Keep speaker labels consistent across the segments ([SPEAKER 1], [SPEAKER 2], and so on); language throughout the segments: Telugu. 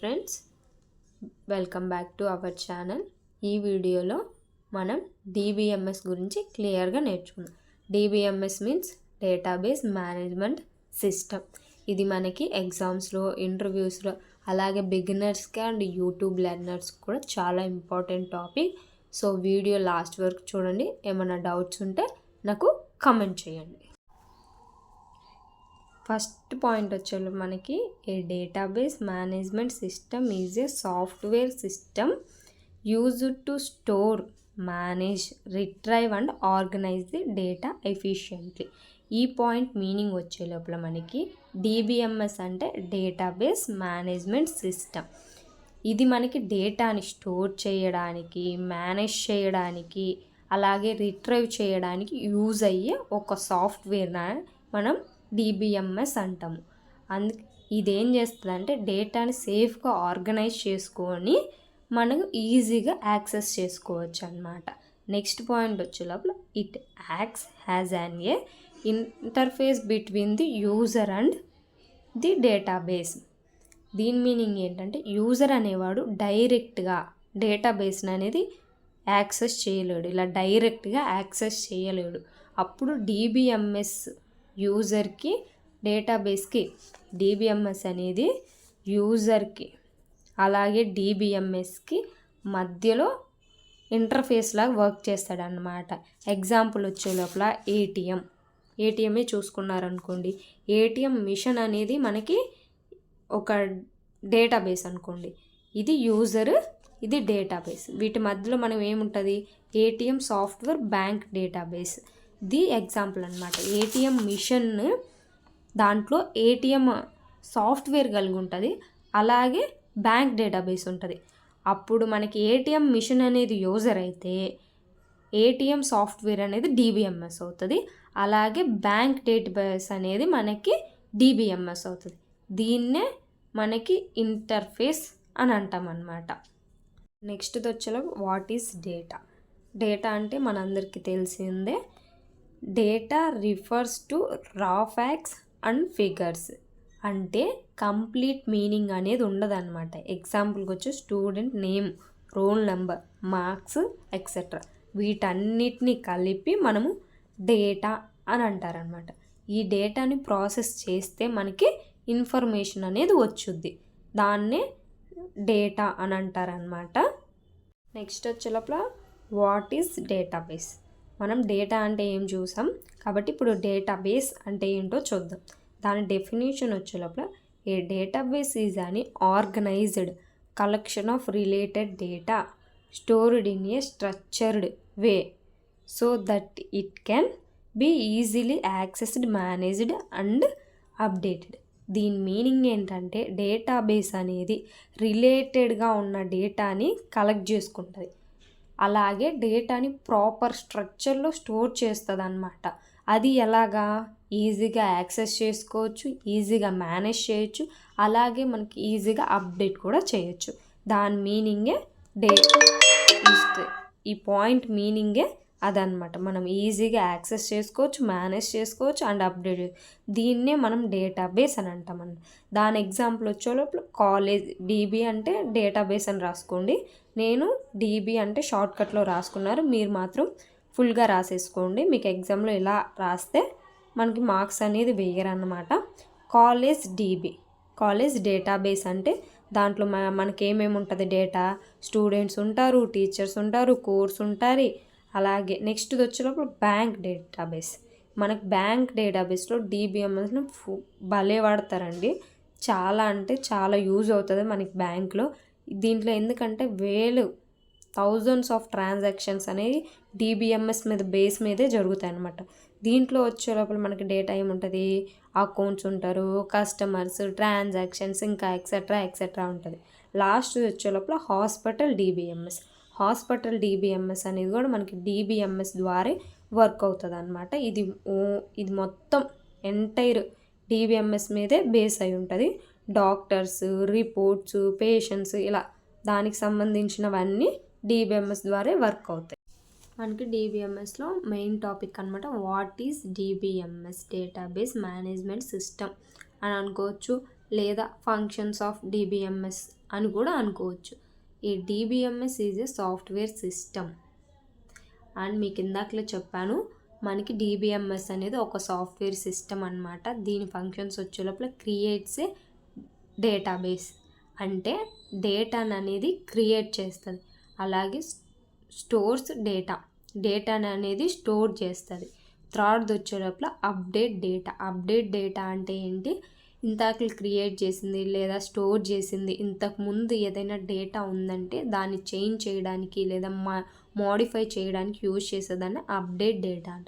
[SPEAKER 1] Friends, welcome back to our channel. ఈ వీడియోలో మనం DBMS గురించి క్లియర్గా నేర్చుకుందాం. DBMS means database management system. ఇది మనకి ఎగ్జామ్స్లో, ఇంటర్వ్యూస్లో, అలాగే బిగినర్స్కి అండ్ యూట్యూబ్ లెర్నర్స్ కూడా చాలా important topic. So video last వరకు చూడండి. ఏమైనా డౌట్స్ ఉంటే నాకు కామెంట్ చేయండి. ఫస్ట్ పాయింట్ వచ్చేది మనకి a database management system is a software system used to store, manage, retrieve and organise the data efficiently. ఈ పాయింట్ మీనింగ్ వచ్చే లోపల మనకి DBMS అంటే డేటాబేస్ మేనేజ్మెంట్ సిస్టమ్. ఇది మనకి డేటాని స్టోర్ చేయడానికి, మేనేజ్ చేయడానికి, అలాగే రిట్రైవ్ చేయడానికి యూజ్ అయ్యే ఒక సాఫ్ట్వేర్ని మనం DBMS అంటాము. ఇదేం చేస్తుందంటే డేటాని సేఫ్గా ఆర్గనైజ్ చేసుకొని మనకు ఈజీగా యాక్సెస్ చేసుకోవచ్చు అన్నమాట. నెక్స్ట్ పాయింట్ వచ్చే లోపల it acts has an A interface between the user and the database. దీని మీనింగ్ ఏంటంటే యూజర్ అనేవాడు డైరెక్ట్గా డేటాబేస్ని అనేది యాక్సెస్ చేయలేడు, ఇలా డైరెక్ట్గా యాక్సెస్ చేయలేడు. అప్పుడు DBMS యూజర్కి, డేటాబేస్కి, DBMS అనేది యూజర్కి అలాగే DBMSకి మధ్యలో ఇంటర్ఫేస్ లాగా వర్క్ చేస్తాడనమాట. ఎగ్జాంపుల్ వచ్చే లోపల ఏటీఎంఏ చూసుకున్నారనుకోండి. ఏటీఎం మిషన్ అనేది మనకి ఒక డేటాబేస్ అనుకోండి. ఇది యూజర్, ఇది డేటాబేస్. వీటి మధ్యలో మనం ఏముంటుంది, ATM software, bank database. The example అనమాట. ఏటీఎం మిషన్ దాంట్లో ఏటీఎం సాఫ్ట్వేర్ కలిగి ఉంటుంది, అలాగే బ్యాంక్ డేటాబేస్ ఉంటుంది. అప్పుడు మనకి ఏటీఎం మిషన్ అనేది యూజర్ అయితే ఏటీఎం సాఫ్ట్వేర్ అనేది DBMS అవుతుంది, అలాగే బ్యాంక్ డేటాబేస్ అనేది మనకి DBMS అవుతుంది. దీన్నే మనకి ఇంటర్ఫేస్ అని అంటాం అన్నమాట. నెక్స్ట్ వచ్చేలా వాట్ ఈస్ డేటా. డేటా అంటే మనందరికీ తెలిసిందే. డేటా రిఫర్స్ టు రా ఫ్యాక్ట్స్ అండ్ ఫిగర్స్. అంటే కంప్లీట్ మీనింగ్ అనేది ఉండదన్నమాట. ఎగ్జాంపుల్కి వచ్చి student name, roll number, marks etcetera, వీటన్నిటిని కలిపి మనము డేటా అని అంటారనమాట. ఈ డేటాని ప్రాసెస్ చేస్తే మనకి ఇన్ఫర్మేషన్ అనేది వచ్చుద్ది, దాన్నే డేటా అని అంటారనమాట. నెక్స్ట్ వచ్చే లోపల వాట్ ఈస్ డేటాబేస్. మనం డేటా అంటే ఏం చూసాం కాబట్టి ఇప్పుడు డేటాబేస్ అంటే ఏంటో చూద్దాం. దాని డెఫినేషన్ వచ్చే లోపల ఏ డేటాబేస్ ఈజ్ అని organised collection of related data stored in a structured way so that it can be easily accessed, managed and updated. దీని మీనింగ్ ఏంటంటే డేటాబేస్ అనేది రిలేటెడ్గా ఉన్న డేటాని కలెక్ట్ చేసుకుంటుంది, అలాగే డేటాని ప్రాపర్ స్ట్రక్చర్లో స్టోర్ చేస్తుంది అన్నమాట. అది ఎలాగా, ఈజీగా యాక్సెస్ చేసుకోవచ్చు, ఈజీగా మేనేజ్ చేయొచ్చు, అలాగే మనకి ఈజీగా అప్డేట్ కూడా చేయొచ్చు. దాని మీనింగే ఈ పాయింట్ మీనింగే అదనమాట. మనం ఈజీగా యాక్సెస్ చేసుకోవచ్చు, మేనేజ్ చేసుకోవచ్చు అండ్ అప్డేట్. దీన్నే మనం డేటాబేస్ అని అంటామన్న. దాని ఎగ్జాంపుల్ వచ్చే లోపల కాలేజ్ DB అంటే డేటాబేస్ అని రాసుకోండి. నేను DB అంటే షార్ట్కట్లో రాసుకున్నారు, మీరు మాత్రం ఫుల్గా రాసేసుకోండి. మీకు ఎగ్జామ్లో ఇలా రాస్తే మనకి మార్క్స్ అనేది వేయరన్నమాట. కాలేజ్ డేటాబేస్ అంటే దాంట్లో మనకి ఏమేమి ఉంటుంది, డేటా, స్టూడెంట్స్ ఉంటారు, టీచర్స్ ఉంటారు, కోర్స్ ఉంటుంది. అలాగే నెక్స్ట్ వచ్చేటప్పుడు బ్యాంక్ డేటాబేస్. మనకు బ్యాంక్ డేటాబేస్లో DBMSను భలే వాడతారండి. చాలా అంటే చాలా యూజ్ అవుతుంది మనకి బ్యాంక్లో. దీంట్లో ఎందుకంటే థౌజండ్స్ ఆఫ్ ట్రాన్సాక్షన్స్ అనేవి DBMS మీద బేస్ మీదే జరుగుతాయి అన్నమాట. దీంట్లో వచ్చే లోపల మనకి డేటా ఏముంటుంది, అకౌంట్స్ ఉంటారు, కస్టమర్స్, ట్రాన్సాక్షన్స్, ఇంకా ఎక్సెట్రా ఉంటుంది. లాస్ట్ వచ్చే లోపల హాస్పిటల్ DBMS అనేది కూడా మనకి DBMS ద్వారా వర్క్ అవుతుంది అన్నమాట. ఇది మొత్తం ఎంటైర్ DBMS మీదే బేస్ అయి ఉంటుంది. డాక్టర్స్, రిపోర్ట్స్, పేషెంట్స్, ఇలా దానికి సంబంధించినవన్నీ DBMS ద్వారా వర్క్ అవుతాయి. మనకి DBMSలో మెయిన్ టాపిక్ అనమాట what is DBMS, database management system అని అనుకోవచ్చు, లేదా ఫంక్షన్స్ ఆఫ్ DBMS అని కూడా అనుకోవచ్చు. ఈ DBMS is a software system. And మీకు ఇందాకలే చెప్పాను, మనకి DBMS అనేది ఒక సాఫ్ట్వేర్ సిస్టమ్ అనమాట. దీని ఫంక్షన్స్ వచ్చే లోపల క్రియేట్స్ ఏ డేటాబేస్, అంటే డేటాను అనేది క్రియేట్ చేస్తుంది. అలాగే స్టోర్స్ డేటాను అనేది స్టోర్ చేస్తుంది. థర్డ్ వచ్చే లోపల అప్డేట్ డేటా అంటే ఏంటి, ఇంతకులు క్రియేట్ చేసింది లేదా స్టోర్ చేసింది ఇంతకుముందు ఏదైనా డేటా ఉందంటే దాన్ని చేంజ్ చేయడానికి లేదా మోడిఫై చేయడానికి యూజ్ చేసేదాన్ని అప్డేట్ డేటా అంట.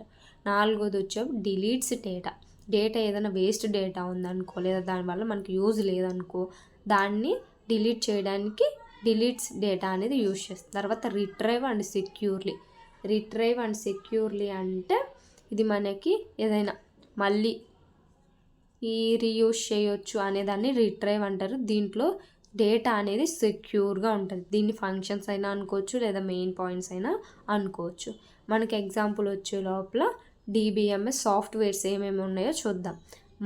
[SPEAKER 1] నాలుగోది వచ్చే డిలీట్స్ డేటా ఏదైనా వేస్ట్ డేటా ఉందనుకో లేదా దానివల్ల మనకి యూజ్ లేదనుకో దాన్ని డిలీట్ చేయడానికి డిలీట్స్ డేటా అనేది యూజ్ చేస్తుంది. తర్వాత రిట్రైవ్ అండ్ సెక్యూర్లీ అంటే ఇది మనకి ఏదైనా మళ్ళీ రీయూజ్ చేయొచ్చు అనేదాన్ని రిట్రైవ్ అంటారు. దీంట్లో డేటా అనేది సెక్యూర్గా ఉంటుంది. దీన్ని ఫంక్షన్స్ అయినా అనుకోవచ్చు లేదా మెయిన్ పాయింట్స్ అయినా అనుకోవచ్చు. మనకి ఎగ్జాంపుల్ వచ్చే లోపల DBMS సాఫ్ట్వేర్స్ ఏమేమి ఉన్నాయో చూద్దాం.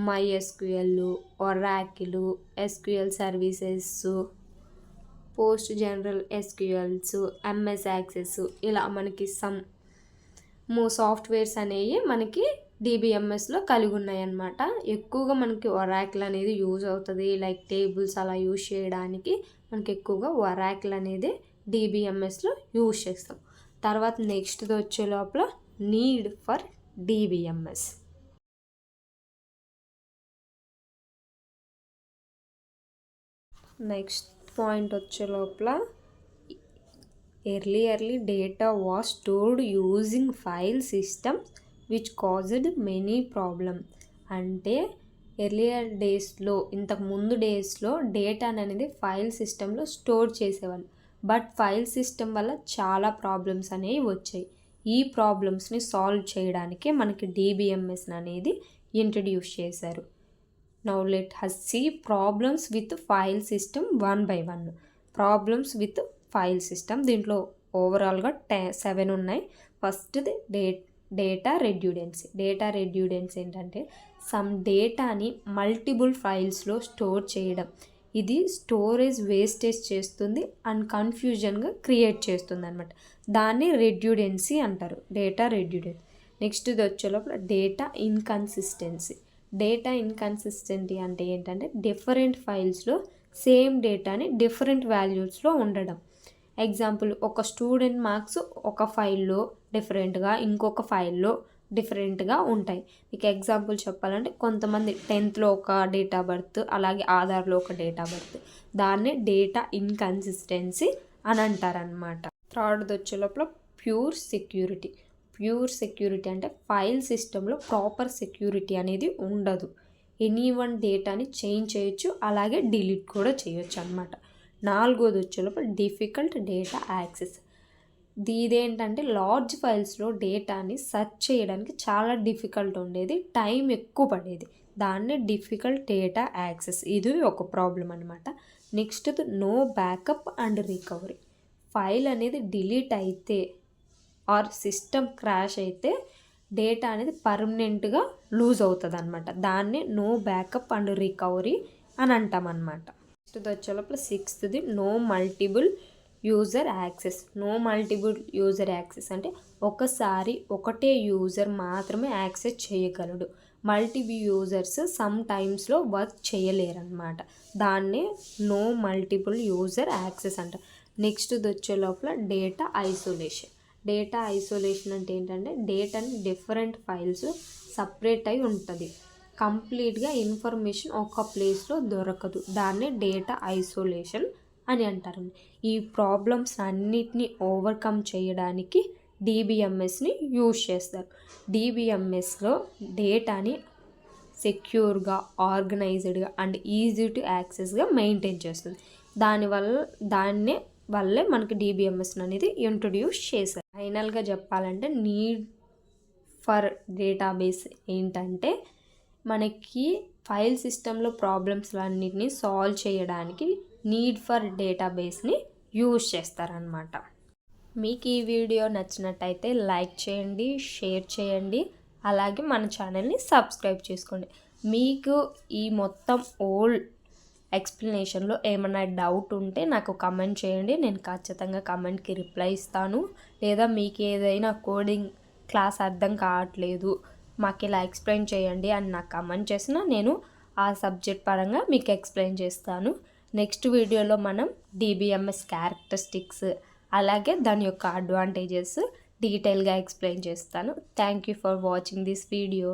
[SPEAKER 1] MySQL, Oracle, SQL services, post general SQLs, MS access, ఇలా మనకి సాఫ్ట్వేర్స్ అనేవి మనకి DBMSలో కలిగి ఉన్నాయి అన్నమాట. ఎక్కువగా మనకి ఒరాకిల్ అనేది యూజ్ అవుతుంది, లైక్ టేబుల్స్ అలా యూజ్ చేయడానికి మనకి ఎక్కువగా ఒరాకిల్ అనేది DBMSలో యూజ్ చేస్తాం. తర్వాత నెక్స్ట్ది వచ్చే లోపల need for DBMS. Next point వచ్చే లోపల early data was stored using file systems which caused many problem. అంటే ఎర్లియర్ డేస్లో ఇంతకుముందు డేస్లో డేటా అనేది ఫైల్ సిస్టంలో స్టోర్ చేసేవాళ్ళు. బట్ ఫైల్ సిస్టమ్ వల్ల చాలా ప్రాబ్లమ్స్ అనేవి వచ్చాయి. ఈ ప్రాబ్లమ్స్ని సాల్వ్ చేయడానికి మనకి DBMS అనేది ఇంట్రడ్యూస్ చేశారు. Now let us see problems with file system one by one. Problems with file system దీంట్లో ఓవరాల్గా 7 ఉన్నాయి. ఫస్ట్ది డేటా రెడ్యూడెన్సీ ఏంటంటే సమ్ డేటాని మల్టిపుల్ ఫైల్స్లో స్టోర్ చేయడం. ఇది స్టోరేజ్ వేస్టేజ్ చేస్తుంది అండ్ కన్ఫ్యూజన్గా క్రియేట్ చేస్తుంది అనమాట. దాన్ని రెడ్యూడెన్సీ అంటారు, డేటా రెడ్యూడెన్సీ. నెక్స్ట్ ఇది వచ్చే లోపల డేటా ఇన్కన్సిస్టెంటీ అంటే ఏంటంటే డిఫరెంట్ ఫైల్స్లో సేమ్ డేటాని డిఫరెంట్ వాల్యూస్లో ఉండడం. ఎగ్జాంపుల్, ఒక స్టూడెంట్ మార్క్స్ ఒక ఫైల్లో డిఫరెంట్గా ఇంకొక ఫైల్లో డిఫరెంట్గా ఉంటాయి. మీకు ఎగ్జాంపుల్ చెప్పాలంటే కొంతమంది 10th ఒక డేట్ ఆఫ్ బర్త్, అలాగే ఆధార్లో ఒక డేట్ ఆఫ్ బర్త్, దాన్నే డేటా ఇన్కన్సిస్టెన్సీ అని అంటారనమాట. థర్డ్ది వచ్చే లోపల ప్యూర్ సెక్యూరిటీ అంటే ఫైల్ సిస్టంలో ప్రాపర్ సెక్యూరిటీ అనేది ఉండదు. ఎనీవన్ డేటాని చేంజ్ చేయొచ్చు, అలాగే డిలీట్ కూడా చేయొచ్చు అనమాట. నాలుగోది వచ్చే లోపల డిఫికల్ట్ డేటా యాక్సెస్. ఇదేంటంటే లార్జ్ ఫైల్స్లో డేటాని సెర్చ్ చేయడానికి చాలా డిఫికల్ట్ ఉండేది, టైం ఎక్కువ పడేది. దాన్ని డిఫికల్ట్ డేటా యాక్సెస్, ఇది ఒక ప్రాబ్లం అనమాట. Next no backup and recovery. File అనేది డిలీట్ అయితే ఆర్ సిస్టమ్ క్రాష్ అయితే డేటా అనేది పర్మనెంట్గా లూజ్ అవుతుంది అనమాట. దాన్ని నో బ్యాకప్ అండ్ రికవరీ అని అంటాం అనమాట. నెక్స్ట్ వచ్చే లోపల 6th no multiple user access అంటే ఒకసారి ఒకటే యూజర్ మాత్రమే యాక్సెస్ చేయగలడు. మల్టిపుల్ యూజర్స్ సమ్ టైమ్స్లో వర్క్ చేయలేరన్నమాట. దాన్నే నో మల్టిపుల్ యూజర్ యాక్సెస్ అంట. నెక్స్ట్ వచ్చే లోపల డేటా ఐసోలేషన్ అంటే ఏంటంటే డేటాని డిఫరెంట్ ఫైల్స్ సపరేట్ అయి ఉంటుంది. కంప్లీట్గా ఇన్ఫర్మేషన్ ఒక ప్లేస్లో దొరకదు. దాన్నే డేటా ఐసోలేషన్ అని అంటారు. ఈ ప్రాబ్లమ్స్ అన్నిటినీ ఓవర్కమ్ చేయడానికి DBMSని యూజ్ చేస్తారు. DBMSలో డేటాని సెక్యూర్గా, ఆర్గనైజ్డ్గా అండ్ ఈజీ టు యాక్సెస్గా మెయింటైన్ చేస్తుంది. వల్లే మనకి DBMS అనేది ఇంట్రొడ్యూస్ చేశారు. ఫైనల్గా చెప్పాలంటే నీడ్ ఫర్ డేటాబేస్ ఏంటంటే మనకి ఫైల్ సిస్టంలో ప్రాబ్లమ్స్ అన్నిటినీ సాల్వ్ చేయడానికి నీడ్ ఫర్ డేటాబేస్ని యూజ్ చేస్తారనమాట. మీకు ఈ వీడియో నచ్చినట్టయితే లైక్ చేయండి, షేర్ చేయండి, అలాగే మన ఛానల్ని సబ్స్క్రైబ్ చేసుకోండి. మీకు ఈ మొత్తం ఓల్డ్ ఎక్స్ప్లెనేషన్లో ఏమైనా డౌట్ ఉంటే నాకు కమెంట్ చేయండి, నేను ఖచ్చితంగా కమెంట్కి రిప్లై ఇస్తాను. లేదా మీకు ఏదైనా కోడింగ్ క్లాస్ అర్థం కావట్లేదు, మాకు ఇలా ఎక్స్ప్లెయిన్ చేయండి అని నాకు కమెంట్ చేసినా నేను ఆ సబ్జెక్ట్ పరంగా మీకు ఎక్స్ప్లెయిన్ చేస్తాను. నెక్స్ట్ వీడియోలో మనం డిబిఎంఎస్ క్యారెక్టరిస్టిక్స్ అలాగే దాని యొక్క అడ్వాంటేజెస్ డీటెయిల్గా ఎక్స్ప్లెయిన్ చేస్తాను. Thank you for watching this video.